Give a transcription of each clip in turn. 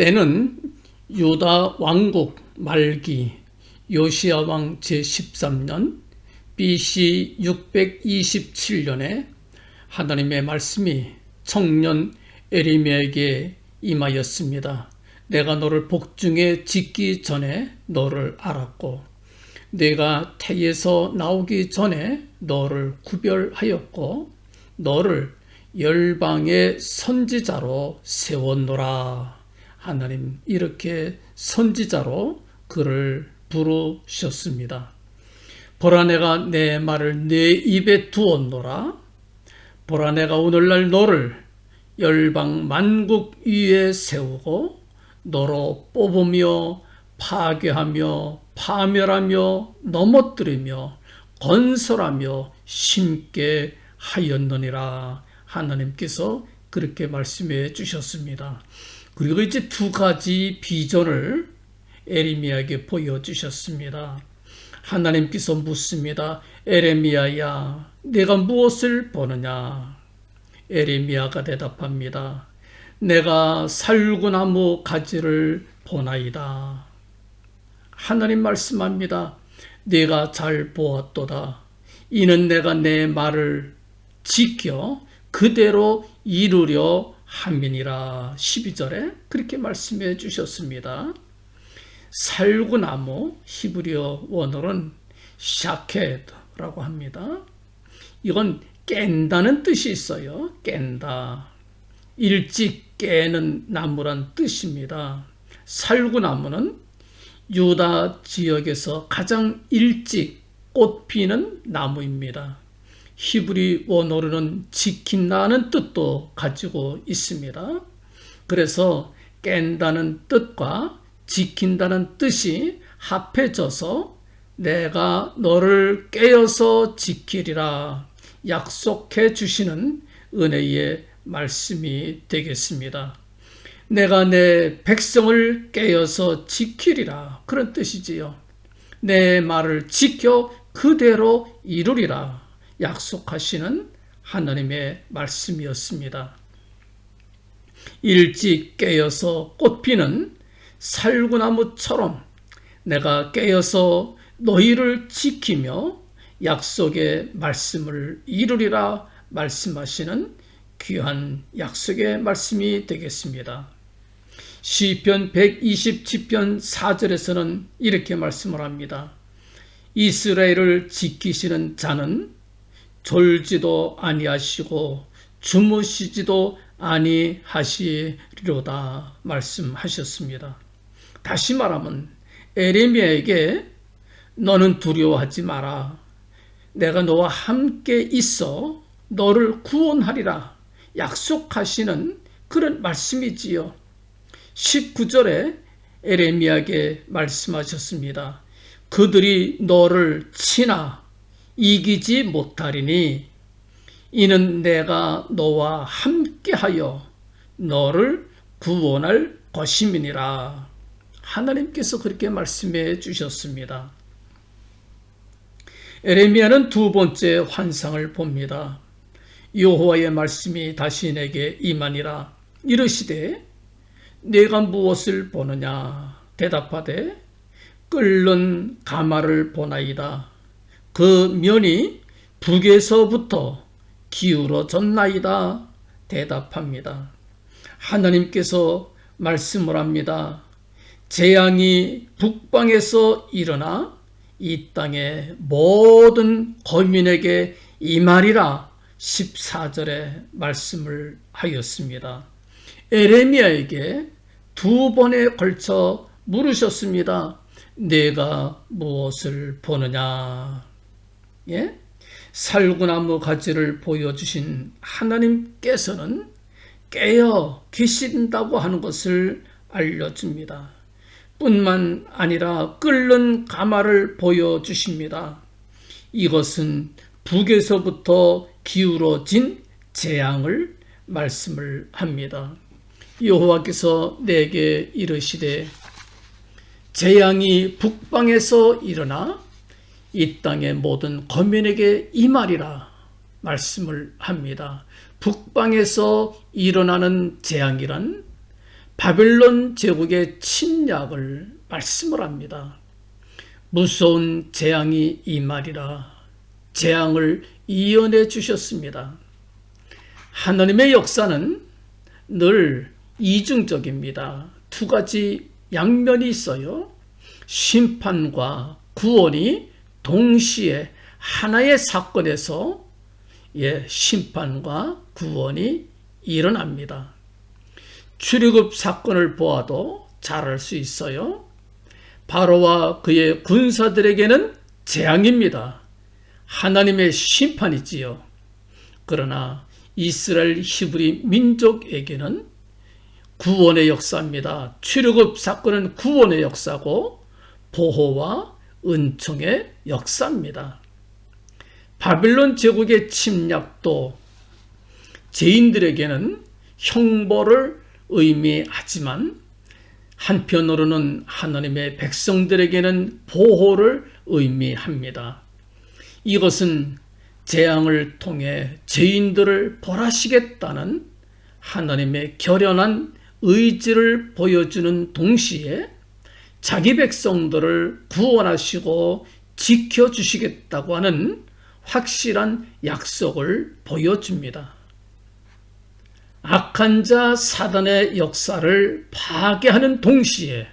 때는 유다 왕국 말기 요시야 왕 제13년 BC 627년에 하나님의 말씀이 청년 에레미야에게 임하였습니다. 내가 너를 복중에 짓기 전에 너를 알았고 내가 태에서 나오기 전에 너를 구별하였고 너를 열방의 선지자로 세웠노라. 하나님 이렇게 선지자로 그를 부르셨습니다. 보라 내가 내 말을 내 입에 두었노라. 보라 내가 오늘날 너를 열방 만국 위에 세우고 너로 뽑으며 파괴하며 파멸하며 넘어뜨리며 건설하며 심게 하였느니라. 하나님께서 그렇게 말씀해 주셨습니다. 그리고 이제 두 가지 비전을 에레미야에게 보여주셨습니다. 하나님께서 묻습니다. 에레미야야, 내가 무엇을 보느냐? 에레미야가 대답합니다. 내가 살구나무 가지를 보나이다. 하나님 말씀합니다. 내가 잘 보았도다. 이는 내가 내 말을 지켜 그대로 이루려 함이니라. 12절에 그렇게 말씀해 주셨습니다. 살구나무 히브리어 원어로는 샤케드라고 합니다. 이건 깬다는 뜻이 있어요. 깬다. 일찍 깨는 나무란 뜻입니다. 살구나무는 유다 지역에서 가장 일찍 꽃 피는 나무입니다. 히브리 원어로는 지킨다는 뜻도 가지고 있습니다. 그래서 깬다는 뜻과 지킨다는 뜻이 합해져서 내가 너를 깨어서 지키리라 약속해 주시는 은혜의 말씀이 되겠습니다. 내가 내 백성을 깨어서 지키리라 그런 뜻이지요. 내 말을 지켜 그대로 이루리라 약속하시는 하나님의 말씀이었습니다. 일찍 깨어서 꽃피는 살구나무처럼 내가 깨어서 너희를 지키며 약속의 말씀을 이루리라 말씀하시는 귀한 약속의 말씀이 되겠습니다. 시편 127편 4절에서는 이렇게 말씀을 합니다. 이스라엘을 지키시는 자는 졸지도 아니하시고 주무시지도 아니하시리로다 말씀하셨습니다. 다시 말하면 에레미야에게 너는 두려워하지 마라. 내가 너와 함께 있어 너를 구원하리라 약속하시는 그런 말씀이지요. 19절에 에레미야에게 말씀하셨습니다. 그들이 너를 치나 이기지 못하리니 이는 내가 너와 함께하여 너를 구원할 것임이니라. 하나님께서 그렇게 말씀해 주셨습니다. 에레미야는 두 번째 환상을 봅니다. 여호와의 말씀이 다시 내게 임하니라. 이르시되 내가 무엇을 보느냐? 대답하되 끓는 가마를 보나이다. 그 면이 북에서부터 기울어졌나이다. 대답합니다. 하나님께서 말씀을 합니다. 재앙이 북방에서 일어나 이 땅의 모든 거민에게 임하리라 14절에 말씀을 하였습니다. 에레미야에게 두 번에 걸쳐 물으셨습니다. 내가 무엇을 보느냐? 예? 살구나무 가지를 보여주신 하나님께서는 깨어 계신다고 하는 것을 알려줍니다. 뿐만 아니라 끓는 가마를 보여주십니다. 이것은 북에서부터 기울어진 재앙을 말씀을 합니다. 여호와께서 내게 이르시되 재앙이 북방에서 일어나 이 땅의 모든 거민에게 임하리라 말씀을 합니다. 북방에서 일어나는 재앙이란 바벨론 제국의 침략을 말씀을 합니다. 무서운 재앙이 임하리라 재앙을 이언해 주셨습니다. 하나님의 역사는 늘 이중적입니다. 두 가지 양면이 있어요. 심판과 구원이 동시에 하나의 사건에서 심판과 구원이 일어납니다. 출애굽 사건을 보아도 잘 알 수 있어요. 바로와 그의 군사들에게는 재앙입니다. 하나님의 심판이지요. 그러나 이스라엘 히브리 민족에게는 구원의 역사입니다. 출애굽 사건은 구원의 역사고 보호와 은총의 역사입니다. 바벨론 제국의 침략도 죄인들에게는 형벌을 의미하지만 한편으로는 하나님의 백성들에게는 보호를 의미합니다. 이것은 재앙을 통해 죄인들을 벌하시겠다는 하나님의 결연한 의지를 보여주는 동시에 자기 백성들을 구원하시고 지켜주시겠다고 하는 확실한 약속을 보여줍니다. 악한 자 사단의 역사를 파괴하는 동시에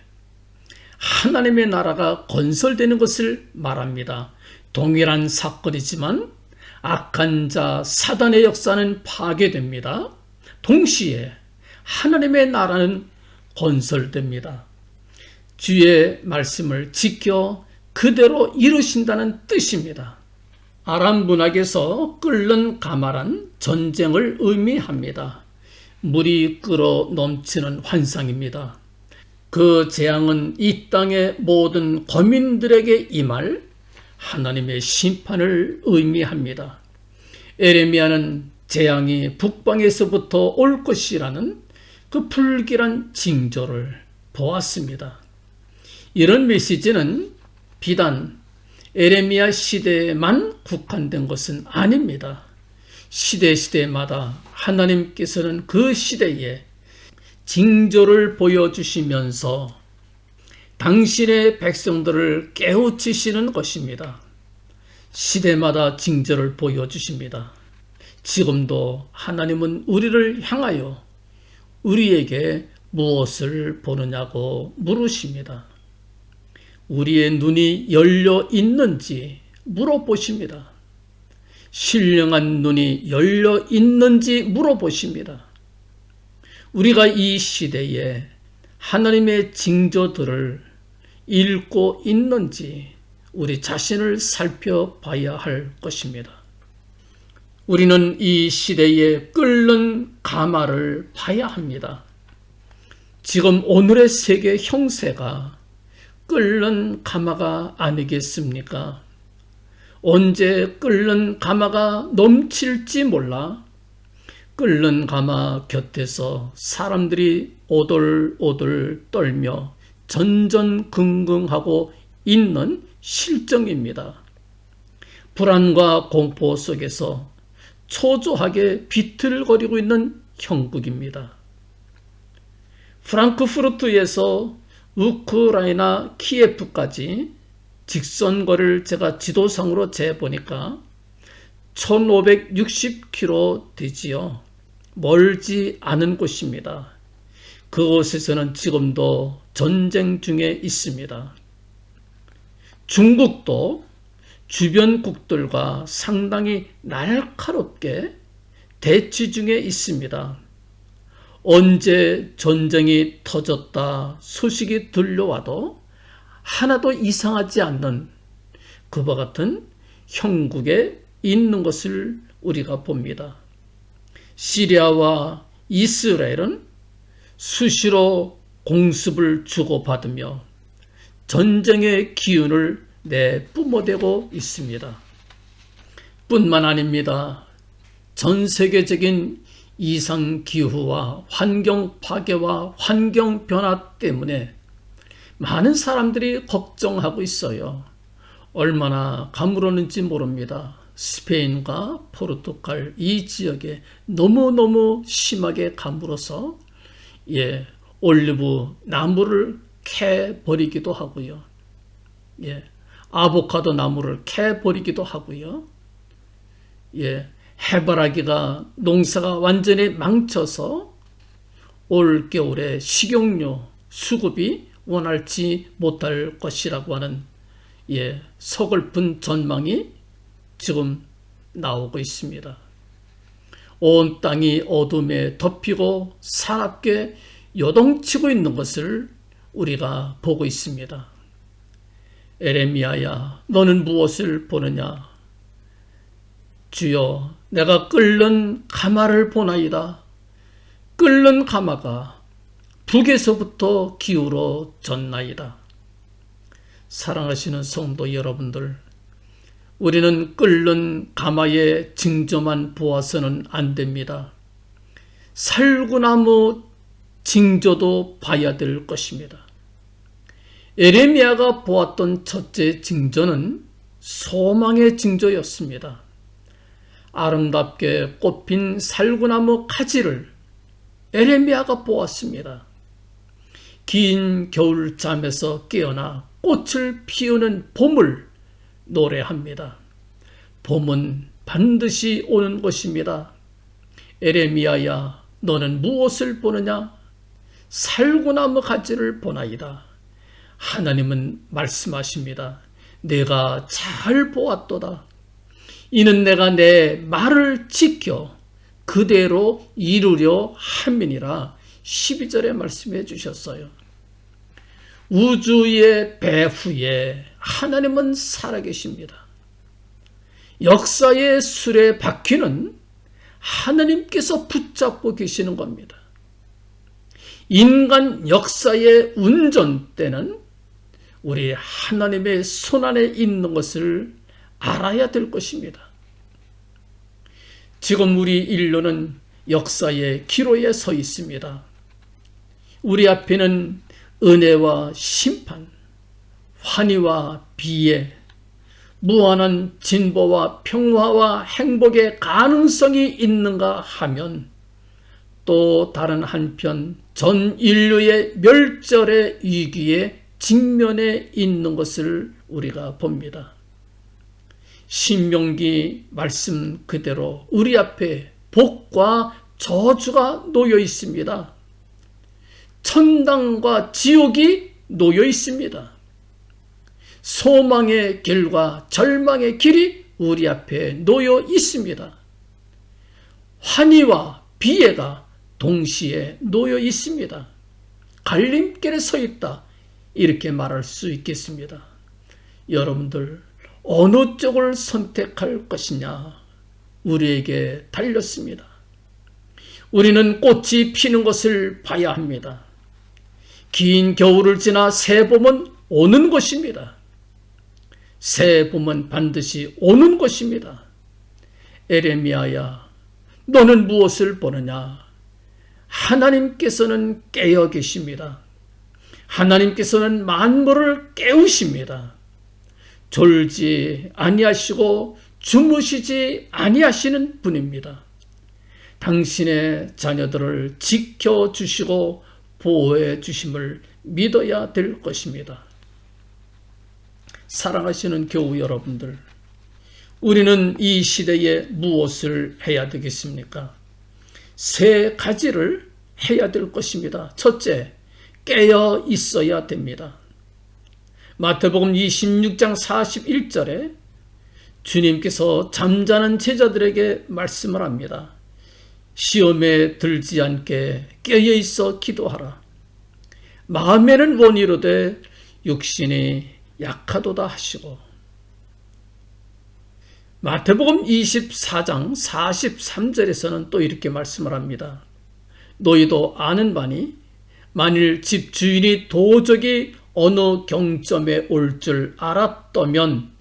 하나님의 나라가 건설되는 것을 말합니다. 동일한 사건이지만 악한 자 사단의 역사는 파괴됩니다. 동시에 하나님의 나라는 건설됩니다. 주의 말씀을 지켜 그대로 이루신다는 뜻입니다. 아람 문학에서 끓는 가마란 전쟁을 의미합니다. 물이 끓어 넘치는 환상입니다. 그 재앙은 이 땅의 모든 거민들에게 임할 하나님의 심판을 의미합니다. 에레미야는 재앙이 북방에서부터 올 것이라는 그 불길한 징조를 보았습니다. 이런 메시지는 비단 에레미야 시대에만 국한된 것은 아닙니다. 시대마다 하나님께서는 그 시대에 징조를 보여주시면서 당신의 백성들을 깨우치시는 것입니다. 시대마다 징조를 보여주십니다. 지금도 하나님은 우리를 향하여 우리에게 무엇을 보느냐고 물으십니다. 우리의 눈이 열려 있는지 물어보십니다. 신령한 눈이 열려 있는지 물어보십니다. 우리가 이 시대에 하나님의 징조들을 읽고 있는지 우리 자신을 살펴봐야 할 것입니다. 우리는 이 시대에 끓는 가마를 봐야 합니다. 지금 오늘의 세계 형세가 끓는 가마가 아니겠습니까? 언제 끓는 가마가 넘칠지 몰라 끓는 가마 곁에서 사람들이 오돌오돌 떨며 전전긍긍하고 있는 실정입니다. 불안과 공포 속에서 초조하게 비틀거리고 있는 형국입니다. 프랑크푸르트에서 우크라이나 키예프까지 직선거리를 제가 지도상으로 재보니까 1560km 되지요. 멀지 않은 곳입니다. 그곳에서는 지금도 전쟁 중에 있습니다. 중국도 주변국들과 상당히 날카롭게 대치 중에 있습니다. 언제 전쟁이 터졌다 소식이 들려와도 하나도 이상하지 않는 그와 같은 형국에 있는 것을 우리가 봅니다. 시리아와 이스라엘은 수시로 공습을 주고받으며 전쟁의 기운을 내뿜어대고 있습니다. 뿐만 아닙니다. 전 세계적인 이상기후와 환경 파괴와 환경 변화 때문에 많은 사람들이 걱정하고 있어요. 얼마나 가물었는지 모릅니다. 스페인과 포르투갈 이 지역에 너무너무 심하게 가물어서 올리브 나무를 캐 버리기도 하고요. 예, 아보카도 나무를 캐 버리기도 하고요. 예, 해바라기가 농사가 완전히 망쳐서 올 겨울에 식용유 수급이 원활치 못할 것이라고 하는 서글픈 전망이 지금 나오고 있습니다. 온 땅이 어둠에 덮이고 사납게 요동치고 있는 것을 우리가 보고 있습니다. 에레미야야, 너는 무엇을 보느냐? 주여, 내가 끓는 가마를 보나이다. 끓는 가마가 북에서부터 기울어졌나이다. 사랑하시는 성도 여러분들, 우리는 끓는 가마의 징조만 보아서는 안 됩니다. 살구나무 징조도 봐야 될 것입니다. 에레미야가 보았던 첫째 징조는 소망의 징조였습니다. 아름답게 꽃핀 살구나무 가지를 에레미야가 보았습니다. 긴 겨울잠에서 깨어나 꽃을 피우는 봄을 노래합니다. 봄은 반드시 오는 것입니다. 에레미야야, 너는 무엇을 보느냐? 살구나무 가지를 보나이다. 하나님은 말씀하십니다. 내가 잘 보았도다. 이는 내가 내 말을 지켜 그대로 이루려 함이니라. 12절에 말씀해 주셨어요. 우주의 배후에 하나님은 살아계십니다. 역사의 술의 바퀴는 하나님께서 붙잡고 계시는 겁니다. 인간 역사의 운전대는 우리 하나님의 손안에 있는 것을 알아야 될 것입니다. 지금 우리 인류는 역사의 기로에 서 있습니다. 우리 앞에는 은혜와 심판, 환희와 비애, 무한한 진보와 평화와 행복의 가능성이 있는가 하면 또 다른 한편 전 인류의 멸절의 위기에 직면해 있는 것을 우리가 봅니다. 신명기 말씀 그대로 우리 앞에 복과 저주가 놓여 있습니다. 천당과 지옥이 놓여 있습니다. 소망의 길과 절망의 길이 우리 앞에 놓여 있습니다. 환희와 비애가 동시에 놓여 있습니다. 갈림길에 서 있다, 이렇게 말할 수 있겠습니다. 여러분들, 어느 쪽을 선택할 것이냐, 우리에게 달렸습니다. 우리는 꽃이 피는 것을 봐야 합니다. 긴 겨울을 지나 새 봄은 오는 것입니다. 새 봄은 반드시 오는 것입니다. 에레미야야, 너는 무엇을 보느냐? 하나님께서는 깨어 계십니다. 하나님께서는 만물을 깨우십니다. 졸지 아니하시고 주무시지 아니하시는 분입니다. 당신의 자녀들을 지켜주시고 보호해 주심을 믿어야 될 것입니다. 사랑하시는 교우 여러분들, 우리는 이 시대에 무엇을 해야 되겠습니까? 세 가지를 해야 될 것입니다. 첫째, 깨어 있어야 됩니다. 마태복음 26장 41절에 주님께서 잠자는 제자들에게 말씀을 합니다. 시험에 들지 않게 깨어 있어 기도하라. 마음에는 원이로되 육신이 약하도다 하시고, 마태복음 24장 43절에서는 또 이렇게 말씀을 합니다. 너희도 아는 바니 만일 집 주인이 도적이 어느 경점에 올 줄 알았다면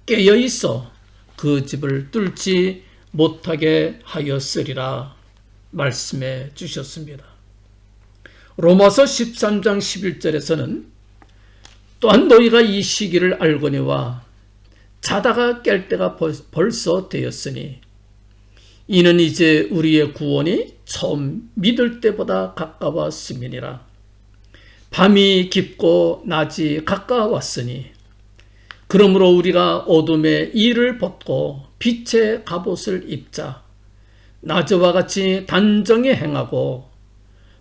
깨어 있어 그 집을 뚫지 못하게 하였으리라 말씀해 주셨습니다. 로마서 13장 11절에서는 또한 너희가 이 시기를 알거니와 자다가 깰 때가 벌써 되었으니 이는 이제 우리의 구원이 처음 믿을 때보다 가까웠음이니라. 밤이 깊고 낮이 가까웠으니 그러므로 우리가 어둠의 일을 벗고 빛의 갑옷을 입자. 낮에와 같이 단정히 행하고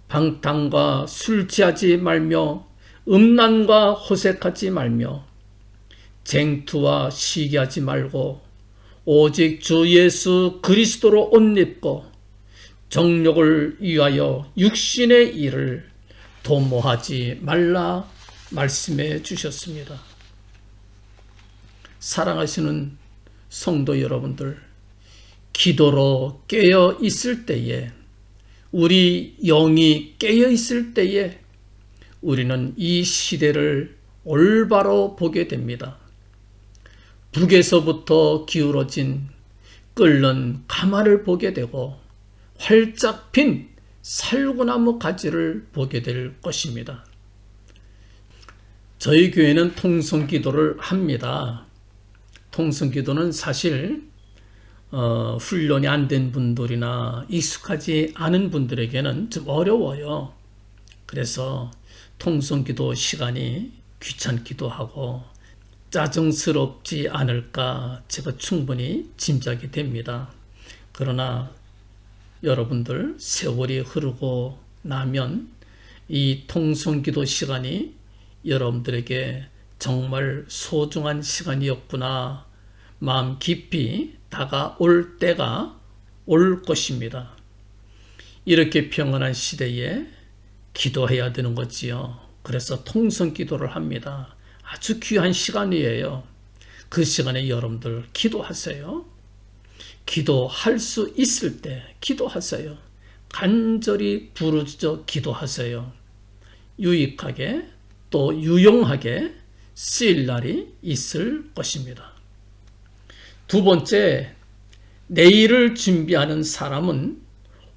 방탕과 술 취하지 말며 음란과 호색하지 말며 쟁투와 시기하지 말고 오직 주 예수 그리스도로 옷 입고 정욕을 위하여 육신의 일을 도모하지 말라 말씀해 주셨습니다. 사랑하시는 성도 여러분들, 기도로 깨어 있을 때에, 우리 영이 깨어 있을 때에 우리는 이 시대를 올바로 보게 됩니다. 북에서부터 기울어진 끓는 가마를 보게 되고 활짝 핀 살구나무 가지를 보게 될 것입니다. 저희 교회는 통성기도를 합니다. 통성기도는 사실 훈련이 안 된 분들이나 익숙하지 않은 분들에게는 좀 어려워요. 그래서 통성기도 시간이 귀찮기도 하고 짜증스럽지 않을까 제가 충분히 짐작이 됩니다. 그러나 여러분들, 세월이 흐르고 나면 이 통성기도 시간이 여러분들에게 정말 소중한 시간이었구나 마음 깊이 다가올 때가 올 것입니다. 이렇게 평안한 시대에 기도해야 되는 거지요. 그래서 통성기도를 합니다. 아주 귀한 시간이에요. 그 시간에 여러분들 기도하세요. 기도할 수 있을 때 기도하세요. 간절히 부르짖어 기도하세요. 유익하게 또 유용하게 쓰일 날이 있을 것입니다. 두 번째, 내일을 준비하는 사람은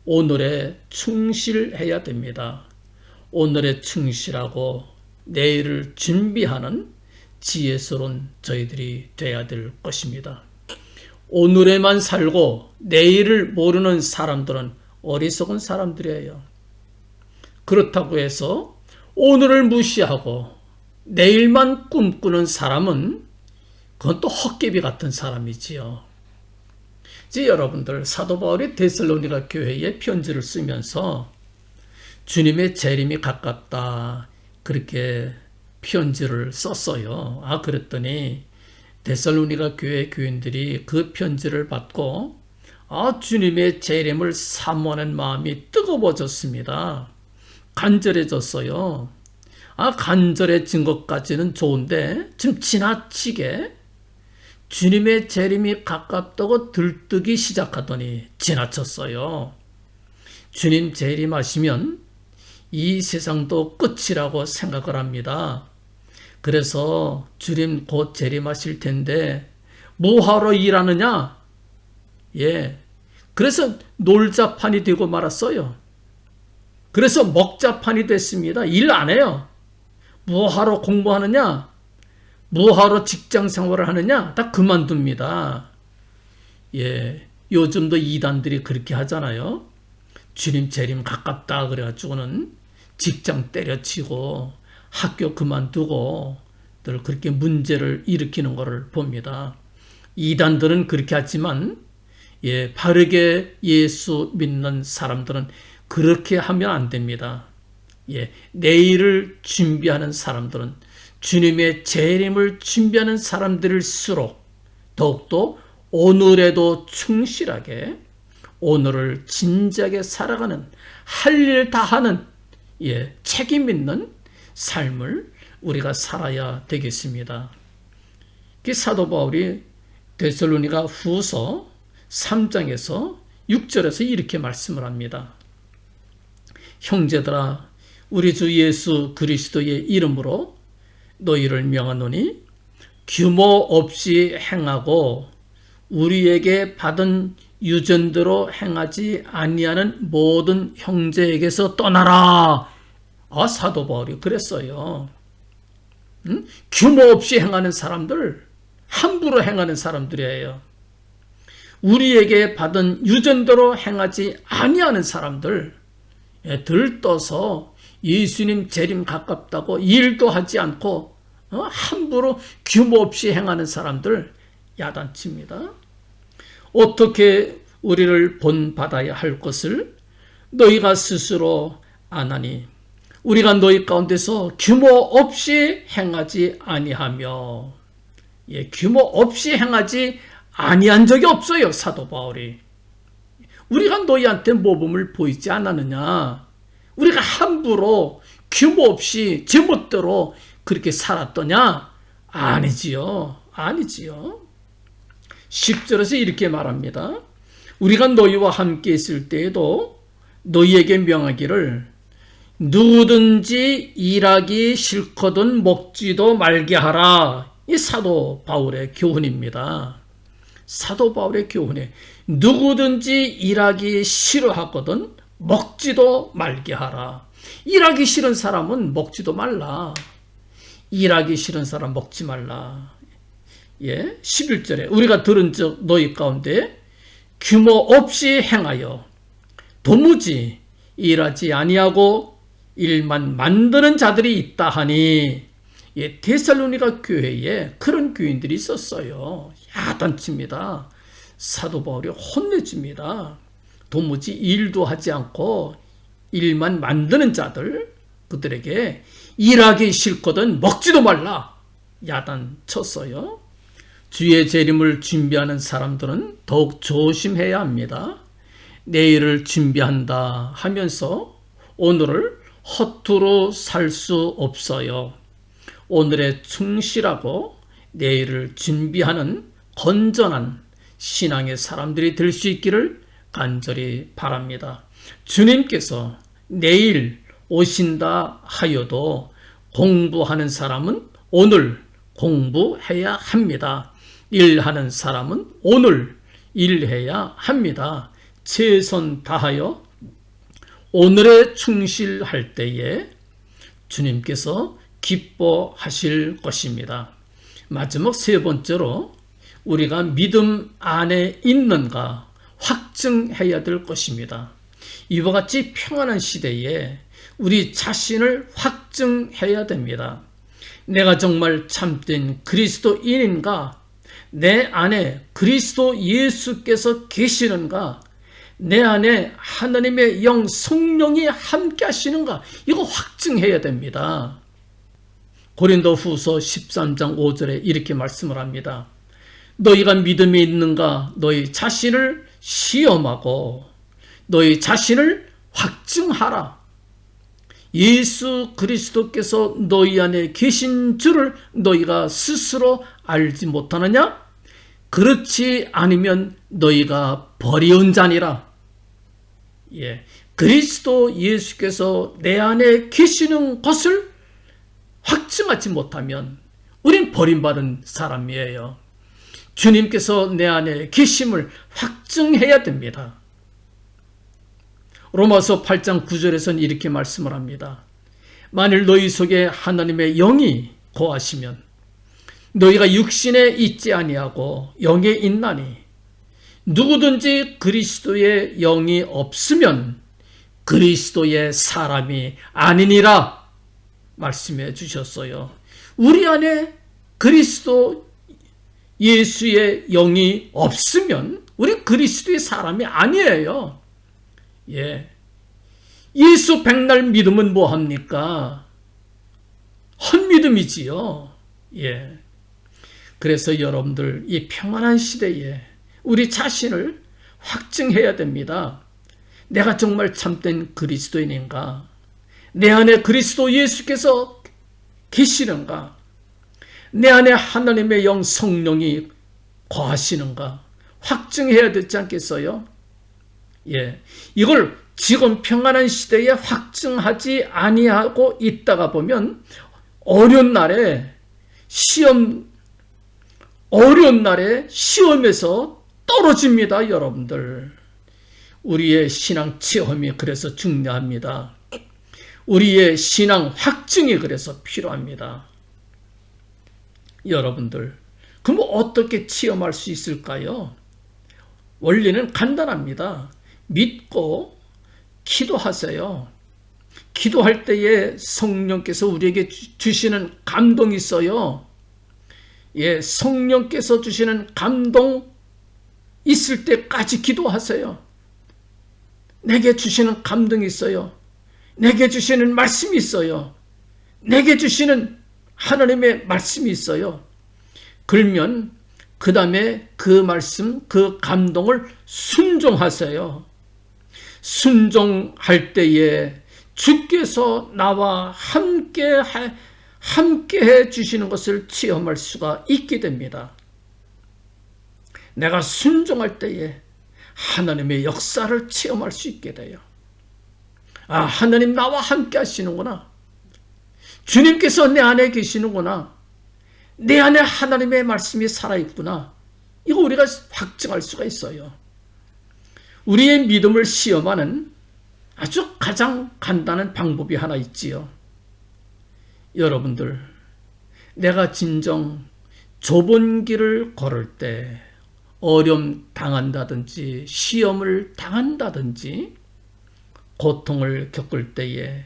오늘에 충실해야 됩니다. 오늘에 충실하고 내일을 준비하는 지혜스러운 저희들이 되어야 될 것입니다. 오늘에만 살고 내일을 모르는 사람들은 어리석은 사람들이에요. 그렇다고 해서 오늘을 무시하고 내일만 꿈꾸는 사람은 그건 또 헛개비 같은 사람이지요. 이제 여러분들, 사도 바울이 데살로니가 교회에 편지를 쓰면서 주님의 재림이 가깝다 그렇게 편지를 썼어요. 그랬더니 데살로니가 교회 교인들이 그 편지를 받고 주님의 재림을 사모하는 마음이 뜨거워졌습니다. 간절해졌어요. 간절해진 것까지는 좋은데 좀 지나치게 주님의 재림이 가깝다고 들뜨기 시작하더니 지나쳤어요. 주님 재림하시면 이 세상도 끝이라고 생각을 합니다. 그래서 주님 곧 재림하실 텐데 뭐하러 일하느냐? 그래서 놀자판이 되고 말았어요. 그래서 먹자판이 됐습니다. 일 안 해요. 뭐하러 공부하느냐? 뭐하러 직장 생활을 하느냐? 다 그만둡니다. 요즘도 이단들이 그렇게 하잖아요. 주님 재림 가깝다 그래가지고는 직장 때려치고 학교 그만두고 늘 그렇게 문제를 일으키는 것을 봅니다. 이단들은 그렇게 하지만 바르게 예수 믿는 사람들은 그렇게 하면 안 됩니다. 내일을 준비하는 사람들은, 주님의 재림을 준비하는 사람들일수록 더욱더 오늘에도 충실하게 오늘을 진지하게 살아가는, 할 일 다 하는 책임 있는 삶을 우리가 살아야 되겠습니다. 사도 바울이 데살로니가 후서 3장에서 6절에서 이렇게 말씀을 합니다. 형제들아, 우리 주 예수 그리스도의 이름으로 너희를 명하노니 규모 없이 행하고 우리에게 받은 유전대로 행하지 아니하는 모든 형제에게서 떠나라. 사도 바울이 그랬어요. 규모 없이 행하는 사람들, 함부로 행하는 사람들이에요. 우리에게 받은 유전대로 행하지 아니하는 사람들, 들떠서 예수님 재림 가깝다고 일도 하지 않고 함부로 규모 없이 행하는 사람들 야단칩니다. 어떻게 우리를 본받아야 할 것을 너희가 스스로 아나니 우리가 너희 가운데서 규모 없이 행하지 아니하며, 규모 없이 행하지 아니한 적이 없어요. 사도 바울이. 우리가 너희한테 모범을 보이지 않았느냐? 우리가 함부로 규모 없이 제멋대로 그렇게 살았더냐? 아니지요. 10절에서 이렇게 말합니다. 우리가 너희와 함께 있을 때에도 너희에게 명하기를 누구든지 일하기 싫거든 먹지도 말게 하라. 이 사도 바울의 교훈입니다. 사도 바울의 교훈에 누구든지 일하기 싫어하거든 먹지도 말게 하라. 일하기 싫은 사람은 먹지도 말라. 일하기 싫은 사람 먹지 말라. 11절에 우리가 들은 적 너희 가운데 규모 없이 행하여 도무지 일하지 아니하고 일만 만드는 자들이 있다 하니, 데살로니가 교회에 그런 교인들이 있었어요. 야단칩니다. 사도 바울이 혼내줍니다. 도무지 일도 하지 않고 일만 만드는 자들, 그들에게 일하기 싫거든 먹지도 말라 야단쳤어요. 주의 재림을 준비하는 사람들은 더욱 조심해야 합니다. 내일을 준비한다 하면서 오늘을 허투루 살 수 없어요. 오늘에 충실하고 내일을 준비하는 건전한 신앙의 사람들이 될 수 있기를 간절히 바랍니다. 주님께서 내일 오신다 하여도 공부하는 사람은 오늘 공부해야 합니다. 일하는 사람은 오늘 일해야 합니다. 최선 다하여 오늘에 충실할 때에 주님께서 기뻐하실 것입니다. 마지막 세 번째로 우리가 믿음 안에 있는가 확증해야 될 것입니다. 이와 같이 평안한 시대에 우리 자신을 확증해야 됩니다. 내가 정말 참된 그리스도인인가? 내 안에 그리스도 예수께서 계시는가? 내 안에 하나님의 영 성령이 함께 하시는가? 이거 확증해야 됩니다. 고린도후서 13장 5절에 이렇게 말씀을 합니다. 너희가 믿음이 있는가? 너희 자신을 시험하고 너희 자신을 확증하라. 예수 그리스도께서 너희 안에 계신 줄을 너희가 스스로 알지 못하느냐? 그렇지 않으면 너희가 버리운 자니라. 그리스도 예수께서 내 안에 계시는 것을 확증하지 못하면 우린 버림받은 사람이에요. 주님께서 내 안에 계심을 확증해야 됩니다. 로마서 8장 9절에서는 이렇게 말씀을 합니다. 만일 너희 속에 하나님의 영이 거하시면 너희가 육신에 있지 아니하고 영에 있나니 누구든지 그리스도의 영이 없으면 그리스도의 사람이 아니니라 말씀해 주셨어요. 우리 안에 그리스도 예수의 영이 없으면 우리 그리스도의 사람이 아니에요. 예수 백날 믿으면 뭐합니까? 헛믿음이지요. 그래서 여러분들 이 평안한 시대에 우리 자신을 확증해야 됩니다. 내가 정말 참된 그리스도인인가? 내 안에 그리스도 예수께서 계시는가? 내 안에 하나님의 영 성령이 거하시는가? 확증해야 되지 않겠어요? 이걸 지금 평안한 시대에 확증하지 아니하고 있다가 보면 어려운 날에 시험에서 떨어집니다, 여러분들. 우리의 신앙 체험이 그래서 중요합니다. 우리의 신앙 확증이 그래서 필요합니다. 여러분들, 그럼 어떻게 체험할 수 있을까요? 원리는 간단합니다. 믿고 기도하세요. 기도할 때에 성령께서 우리에게 주시는 감동이 있어요. 예, 성령께서 주시는 감동 있을 때까지 기도하세요. 내게 주시는 감동이 있어요. 내게 주시는 말씀이 있어요. 내게 주시는 하나님의 말씀이 있어요. 그러면 그 다음에 그 말씀, 그 감동을 순종하세요. 순종할 때에 주께서 나와 함께 해 주시는 것을 체험할 수가 있게 됩니다. 내가 순종할 때에 하나님의 역사를 체험할 수 있게 돼요. 아, 하나님 나와 함께 하시는구나. 주님께서 내 안에 계시는구나. 내 안에 하나님의 말씀이 살아있구나. 이거 우리가 확증할 수가 있어요. 우리의 믿음을 시험하는 아주 가장 간단한 방법이 하나 있지요. 여러분들, 내가 진정 좁은 길을 걸을 때 어려움 당한다든지 시험을 당한다든지 고통을 겪을 때에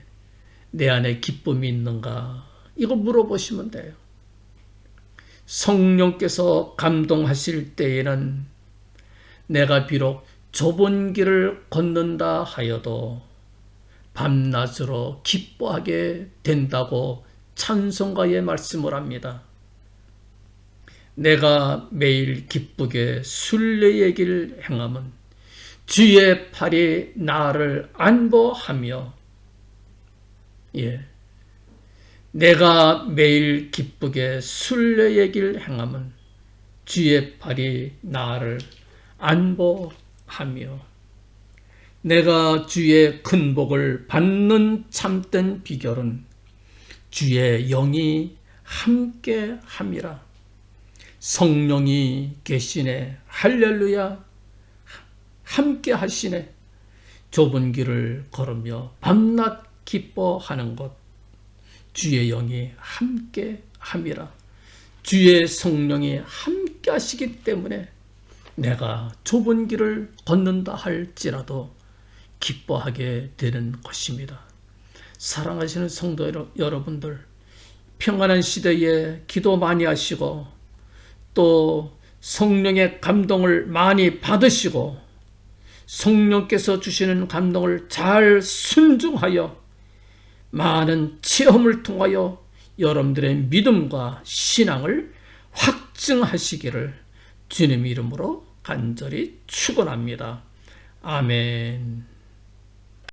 내 안에 기쁨이 있는가? 이거 물어보시면 돼요. 성령께서 감동하실 때에는 내가 비록 좁은 길을 걷는다 하여도 밤낮으로 기뻐하게 된다고 찬송가에 말씀을 합니다. 내가 매일 기쁘게 순례의 길 행함은 주의 팔이 나를 안보하며, 예, 내가 매일 기쁘게 순례의 길 행함은 주의 팔이 나를 안보하며, 내가 주의 큰 복을 받는 참된 비결은 주의 영이 함께 함이라. 성령이 계시네. 할렐루야. 함께 하시네. 좁은 길을 걸으며 밤낮 기뻐하는 것, 주의 영이 함께 함이라. 주의 성령이 함께 하시기 때문에 내가 좁은 길을 걷는다 할지라도 기뻐하게 되는 것입니다. 사랑하시는 성도 여러분들, 평안한 시대에 기도 많이 하시고 또 성령의 감동을 많이 받으시고 성령께서 주시는 감동을 잘 순종하여 많은 체험을 통하여 여러분들의 믿음과 신앙을 확증하시기를 주님 이름으로 간절히 축원합니다. 아멘.